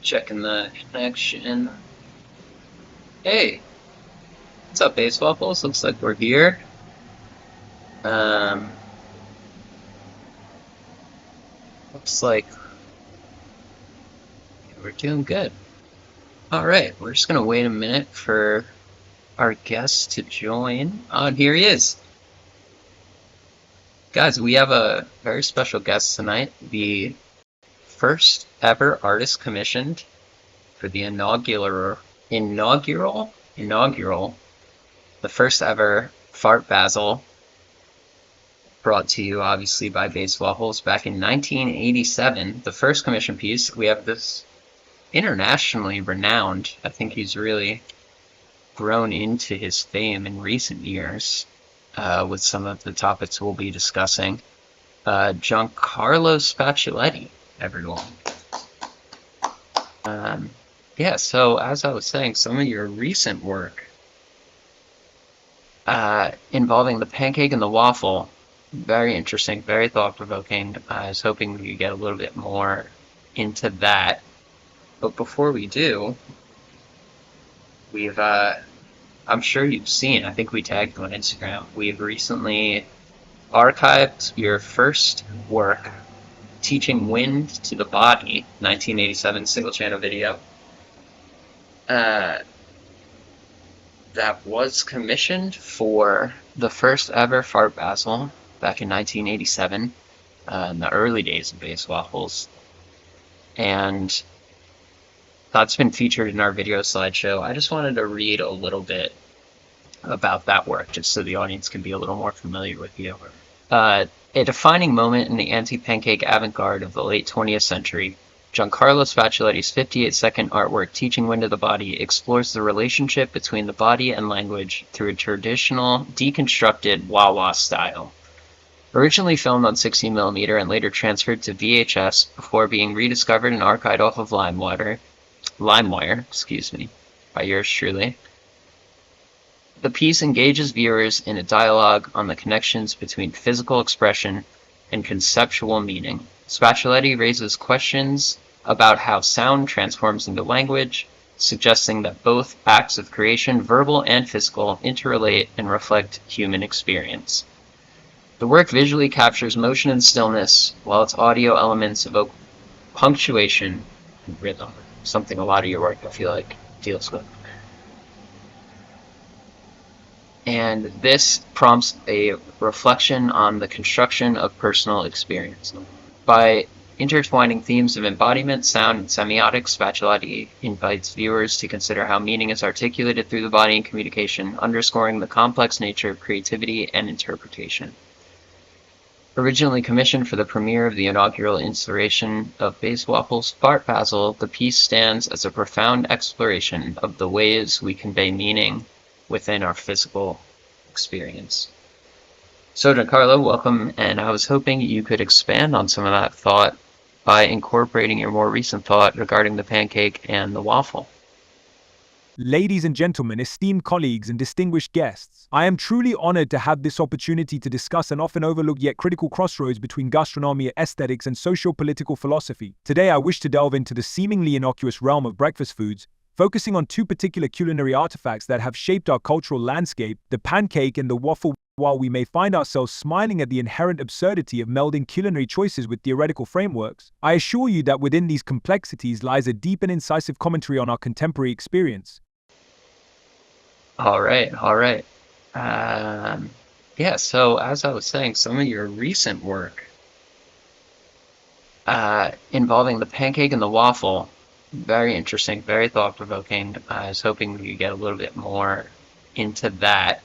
Checking the connection. Hey, what's up, Base Waffles? Looks like we're here. Um, Looks like we're doing good. All right, we're just gonna wait a minute for our guest to join. Oh, and here he is. Guys, we have a very special guest tonight. The first ever artist commissioned for the inaugural, the first ever fART BASSel, brought to you obviously by Base Waffles back in 1987. The first commission piece. We have this internationally renowned. I think he's really grown into his fame in recent years with some of the topics we'll be discussing. Giancarlo Spacioletti, everyone. Yeah, so as I was saying, some of your recent work involving the pancake and the waffle, very interesting, very thought-provoking. I was hoping we could get a little bit more into that. But before we do, I'm sure you've seen, I think we tagged you on Instagram, we've recently archived your first work, Teaching Wind to the Body, 1987 single-channel video. That was commissioned for the first ever fART BASSel back in 1987, in the early days of Base Waffles. And that's been featured in our video slideshow. I just wanted to read a little bit about that work, just so the audience can be a little more familiar with you. A defining moment in the anti-pancake avant-garde of the late 20th century, Giancarlo Spacioletti's 58-second artwork Teaching Wind to the Body explores the relationship between the body and language through a traditional, deconstructed wah-wah style. Originally filmed on 16mm and later transferred to VHS before being rediscovered and archived off of LimeWire, by yours truly. The piece engages viewers in a dialogue on the connections between physical expression and conceptual meaning. Spacioletti raises questions about how sound transforms into language, suggesting that both acts of creation, verbal and physical, interrelate and reflect human experience. The work visually captures motion and stillness, while its audio elements evoke punctuation and rhythm, something a lot of your work, I feel like, deals with. And this prompts a reflection on the construction of personal experience. By intertwining themes of embodiment, sound, and semiotics, Spacioletti invites viewers to consider how meaning is articulated through the body and communication, underscoring the complex nature of creativity and interpretation. Originally commissioned for the premiere of the inaugural installation of Base Waffles' fART BASSel, the piece stands as a profound exploration of the ways we convey meaning within our physical experience. So, Giancarlo, welcome, and I was hoping you could expand on some of that thought by incorporating your more recent thought regarding the pancake and the waffle. Ladies and gentlemen, esteemed colleagues and distinguished guests, I am truly honored to have this opportunity to discuss an often overlooked yet critical crossroads between gastronomy, aesthetics, and socio-political philosophy. Today I wish to delve into the seemingly innocuous realm of breakfast foods, focusing on two particular culinary artifacts that have shaped our cultural landscape, the pancake and the waffle. While we may find ourselves smiling at the inherent absurdity of melding culinary choices with theoretical frameworks, I assure you that within these complexities lies a deep and incisive commentary on our contemporary experience. All right. Yeah, so as I was saying, some of your recent work involving the pancake and the waffle, very interesting, very thought-provoking. I was hoping we could get a little bit more into that.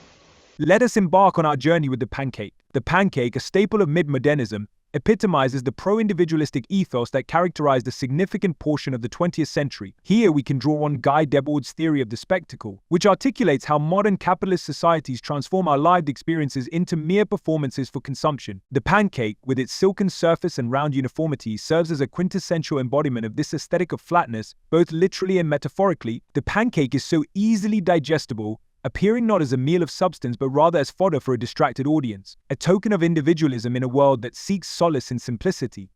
Let us embark on our journey with the pancake. The pancake, a staple of mid-modernism, epitomizes the pro-individualistic ethos that characterized a significant portion of the 20th century. Here we can draw on Guy Debord's theory of the spectacle, which articulates how modern capitalist societies transform our lived experiences into mere performances for consumption. The pancake, with its silken surface and round uniformity, serves as a quintessential embodiment of this aesthetic of flatness, both literally and metaphorically. The pancake is so easily digestible, appearing not as a meal of substance but rather as fodder for a distracted audience, a token of individualism in a world that seeks solace in simplicity.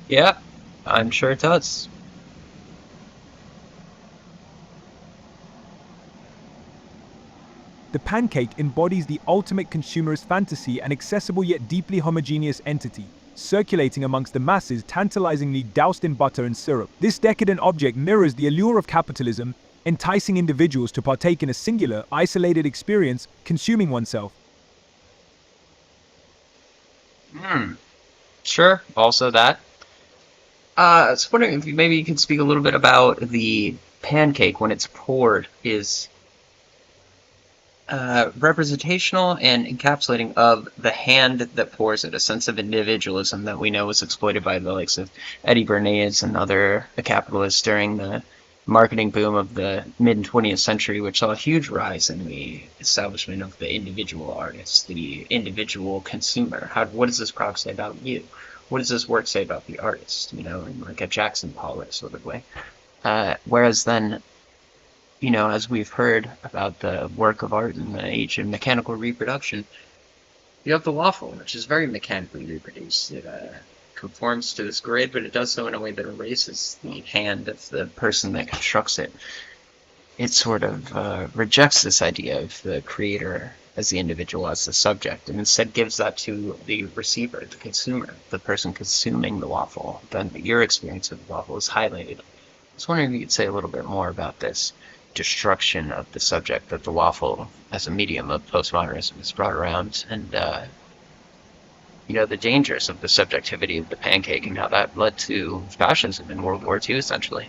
Yeah, I'm sure it does. The pancake embodies the ultimate consumerist fantasy, an accessible yet deeply homogeneous entity, circulating amongst the masses, tantalizingly doused in butter and syrup. This decadent object mirrors the allure of capitalism, enticing individuals to partake in a singular, isolated experience, consuming oneself. Sure, also that. I was wondering if maybe you could speak a little bit about the pancake when it's poured is representational and encapsulating of the hand that pours it, a sense of individualism that we know was exploited by the likes of Eddie Bernays and other capitalists during the marketing boom of the mid-20th century, which saw a huge rise in the establishment of the individual artist, the individual consumer. What does this product say about you? What does this work say about the artist? You know, in like a Jackson Pollock sort of way. Whereas then, you know, as we've heard about the work of art in the age of mechanical reproduction, you have the waffle, which is very mechanically reproduced. It conforms to this grid, but it does so in a way that erases the hand of the person that constructs it. It sort of rejects this idea of the creator as the individual, as the subject, and instead gives that to the receiver, the consumer, the person consuming the waffle. Then your experience of the waffle is highlighted. I was wondering if you could say a little bit more about this destruction of the subject that the waffle as a medium of postmodernism has brought around, and you know, the dangers of the subjectivity of the pancake and how that led to fascism in World War II, essentially.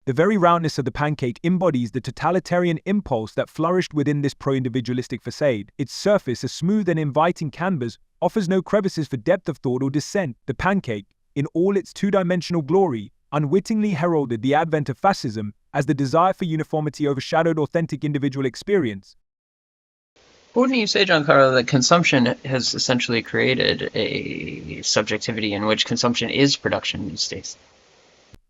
The very roundness of the pancake embodies the totalitarian impulse that flourished within this pro-individualistic facade. Its surface, a smooth and inviting canvas, offers no crevices for depth of thought or dissent. The pancake, in all its two-dimensional glory, unwittingly heralded the advent of fascism as the desire for uniformity overshadowed authentic individual experience. Wouldn't you say, Giancarlo, that consumption has essentially created a subjectivity in which consumption is production these days?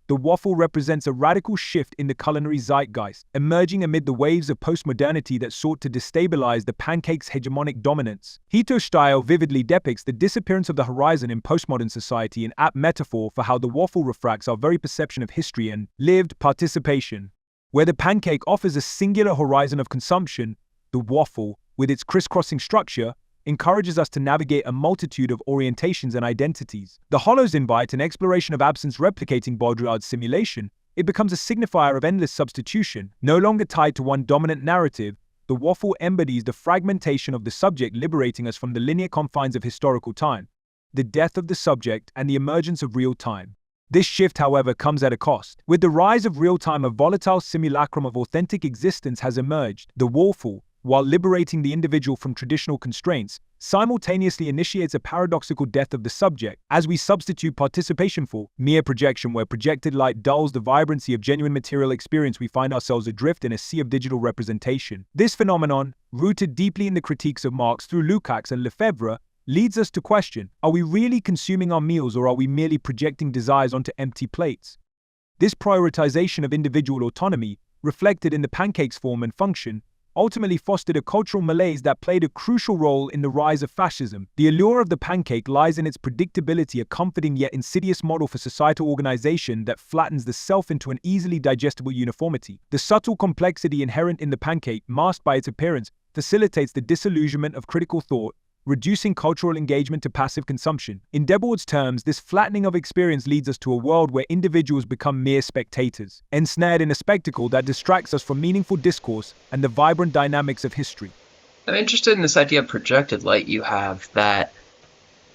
The waffle represents a radical shift in the culinary zeitgeist, emerging amid the waves of postmodernity that sought to destabilize the pancake's hegemonic dominance. Hito's style vividly depicts the disappearance of the horizon in postmodern society, an apt metaphor for how the waffle refracts our very perception of history and lived participation. Where the pancake offers a singular horizon of consumption, the waffle, with its crisscrossing structure, encourages us to navigate a multitude of orientations and identities. The hollows invite an exploration of absence replicating Baudrillard's simulation. It becomes a signifier of endless substitution. No longer tied to one dominant narrative, the waffle embodies the fragmentation of the subject, liberating us from the linear confines of historical time, the death of the subject, and the emergence of real time. This shift, however, comes at a cost. With the rise of real time, a volatile simulacrum of authentic existence has emerged. The waffle, while liberating the individual from traditional constraints, simultaneously initiates a paradoxical death of the subject, as we substitute participation for mere projection. Where projected light dulls the vibrancy of genuine material experience, we find ourselves adrift in a sea of digital representation. This phenomenon, rooted deeply in the critiques of Marx through Lukács and Lefebvre, leads us to question, are we really consuming our meals, or are we merely projecting desires onto empty plates? This prioritization of individual autonomy, reflected in the pancake's form and function, ultimately fostered a cultural malaise that played a crucial role in the rise of fascism. The allure of the pancake lies in its predictability, a comforting yet insidious model for societal organization that flattens the self into an easily digestible uniformity. The subtle complexity inherent in the pancake, masked by its appearance, facilitates the disillusionment of critical thought, reducing cultural engagement to passive consumption. In Debord's terms, this flattening of experience leads us to a world where individuals become mere spectators, ensnared in a spectacle that distracts us from meaningful discourse and the vibrant dynamics of history. I'm interested in this idea of projected light you have, that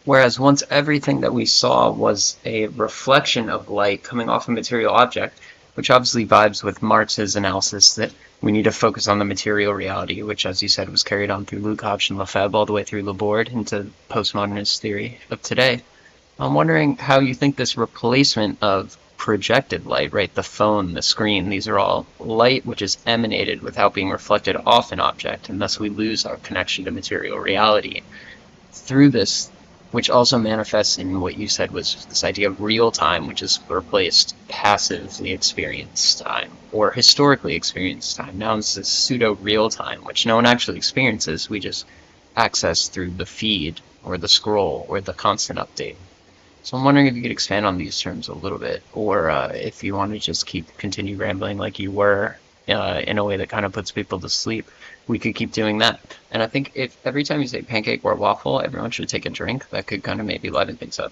whereas once everything that we saw was a reflection of light coming off a material object, which obviously vibes with Marx's analysis that we need to focus on the material reality, which, as you said, was carried on through Lukács and Lefebvre all the way through Laborde into postmodernist theory of today. I'm wondering how you think this replacement of projected light, right, the phone, the screen, these are all light which is emanated without being reflected off an object, and thus we lose our connection to material reality. Through this, which also manifests in what you said was this idea of real time, which has replaced passively experienced time or historically experienced time. Now it's this pseudo real time, which no one actually experiences. We just access through the feed or the scroll or the constant update. So I'm wondering if you could expand on these terms a little bit, or if you want to just continue rambling like you were, in a way that kind of puts people to sleep, we could keep doing that. And I think if every time you say pancake or waffle, everyone should take a drink, that could kind of maybe liven things up.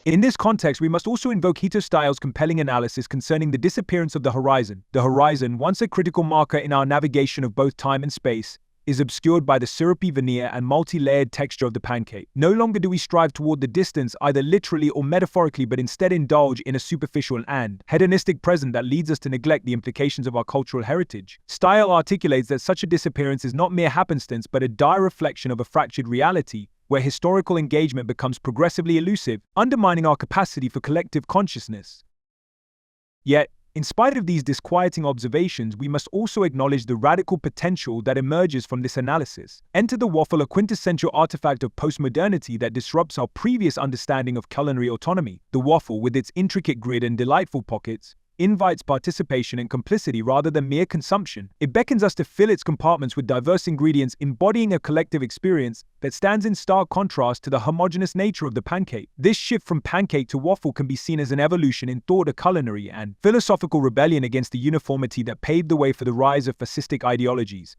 In this context, we must also invoke Hito Styles' compelling analysis concerning the disappearance of the horizon. The horizon, once a critical marker in our navigation of both time and space, is obscured by the syrupy veneer and multi-layered texture of the pancake. No longer do we strive toward the distance either literally or metaphorically, but instead indulge in a superficial and hedonistic present that leads us to neglect the implications of our cultural heritage. Style articulates that such a disappearance is not mere happenstance, but a dire reflection of a fractured reality, where historical engagement becomes progressively elusive, undermining our capacity for collective consciousness. Yet, in spite of these disquieting observations, we must also acknowledge the radical potential that emerges from this analysis. Enter the waffle, a quintessential artifact of postmodernity that disrupts our previous understanding of culinary autonomy. The waffle, with its intricate grid and delightful pockets, invites participation and complicity rather than mere consumption. It beckons us to fill its compartments with diverse ingredients, embodying a collective experience that stands in stark contrast to the homogeneous nature of the pancake. This shift from pancake to waffle can be seen as an evolution in thought, a culinary and philosophical rebellion against the uniformity that paved the way for the rise of fascistic ideologies.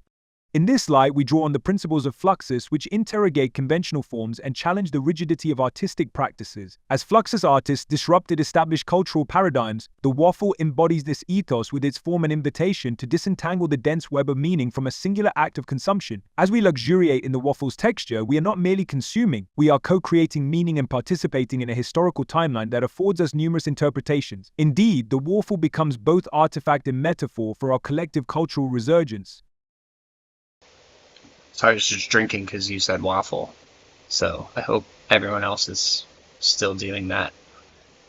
In this light, we draw on the principles of Fluxus, which interrogate conventional forms and challenge the rigidity of artistic practices. As Fluxus artists disrupted established cultural paradigms, the waffle embodies this ethos with its form and invitation to disentangle the dense web of meaning from a singular act of consumption. As we luxuriate in the waffle's texture, we are not merely consuming, we are co-creating meaning and participating in a historical timeline that affords us numerous interpretations. Indeed, the waffle becomes both artifact and metaphor for our collective cultural resurgence. So I was just drinking because you said waffle. So I hope everyone else is still doing that.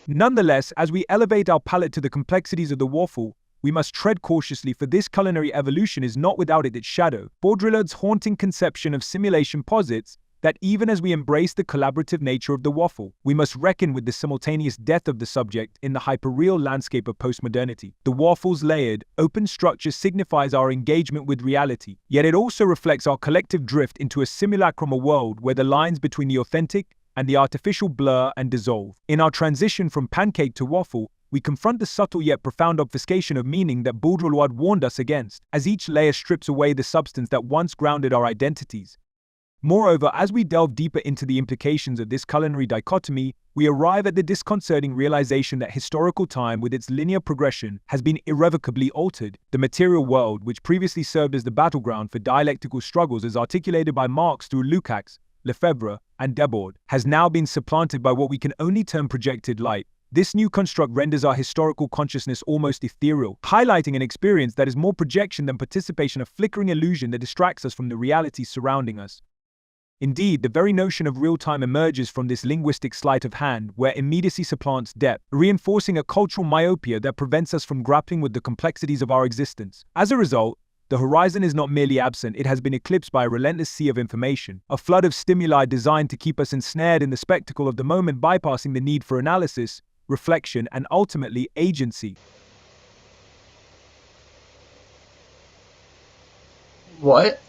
Nonetheless, as we elevate our palate to the complexities of the waffle, we must tread cautiously, for this culinary evolution is not without its shadow. Baudrillard's haunting conception of simulation posits that even as we embrace the collaborative nature of the waffle, we must reckon with the simultaneous death of the subject in the hyperreal landscape of postmodernity. The waffle's layered, open structure signifies our engagement with reality, yet it also reflects our collective drift into a simulacrum, a world where the lines between the authentic and the artificial blur and dissolve. In our transition from pancake to waffle, we confront the subtle yet profound obfuscation of meaning that Baudrillard warned us against, as each layer strips away the substance that once grounded our identities. Moreover, as we delve deeper into the implications of this culinary dichotomy, we arrive at the disconcerting realization that historical time, with its linear progression, has been irrevocably altered. The material world, which previously served as the battleground for dialectical struggles as articulated by Marx through Lukács, Lefebvre, and Debord, has now been supplanted by what we can only term projected light. This new construct renders our historical consciousness almost ethereal, highlighting an experience that is more projection than participation, a flickering illusion that distracts us from the reality surrounding us. Indeed, the very notion of real-time emerges from this linguistic sleight of hand, where immediacy supplants depth, reinforcing a cultural myopia that prevents us from grappling with the complexities of our existence. As a result, the horizon is not merely absent, it has been eclipsed by a relentless sea of information, a flood of stimuli designed to keep us ensnared in the spectacle of the moment, bypassing the need for analysis, reflection, and ultimately agency. What?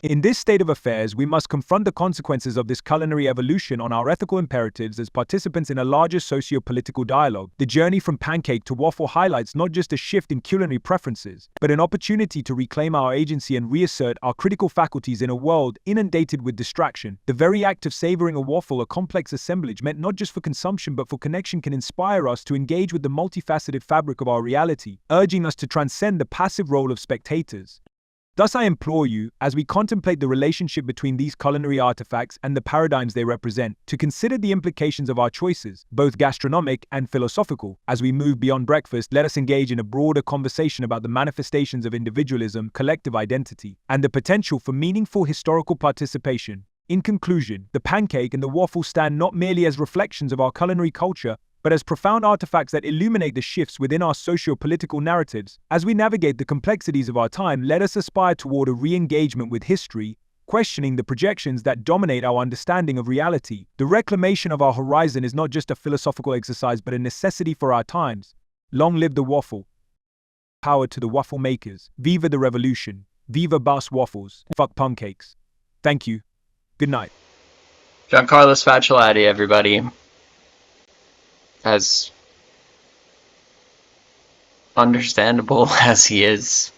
In this state of affairs, we must confront the consequences of this culinary evolution on our ethical imperatives as participants in a larger socio-political dialogue. The journey from pancake to waffle highlights not just a shift in culinary preferences, but an opportunity to reclaim our agency and reassert our critical faculties in a world inundated with distraction. The very act of savoring a waffle, a complex assemblage meant not just for consumption but for connection, can inspire us to engage with the multifaceted fabric of our reality, urging us to transcend the passive role of spectators. Thus, I implore you, as we contemplate the relationship between these culinary artifacts and the paradigms they represent, to consider the implications of our choices, both gastronomic and philosophical. As we move beyond breakfast, let us engage in a broader conversation about the manifestations of individualism, collective identity, and the potential for meaningful historical participation. In conclusion, the pancake and the waffle stand not merely as reflections of our culinary culture, but as profound artifacts that illuminate the shifts within our socio-political narratives. As we navigate the complexities of our time, let us aspire toward a re-engagement with history, questioning the projections that dominate our understanding of reality. The reclamation of our horizon is not just a philosophical exercise, but a necessity for our times. Long live the waffle. Power to the waffle makers. Viva the revolution. Viva BASSel waffles. Fuck pancakes. Thank you. Good night. Giancarlo Spatulati, everybody, as understandable as he is,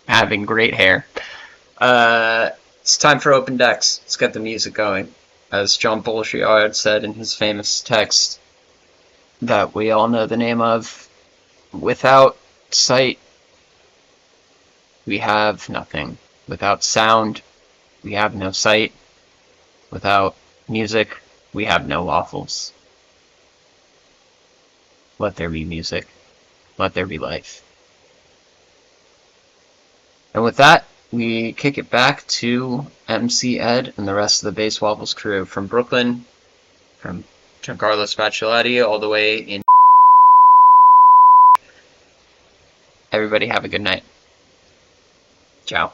having great hair. It's time for open decks. Let's get the music going. As John Baudrillard said in his famous text that we all know the name of, without sight, we have nothing. Without sound, we have no sight. Without music, we have no waffles. Let there be music. Let there be life. And with that, we kick it back to MC Ed and the rest of the Bass Waffles crew from Brooklyn, from Giancarlo Spatulati all the way in. Everybody have a good night. Ciao.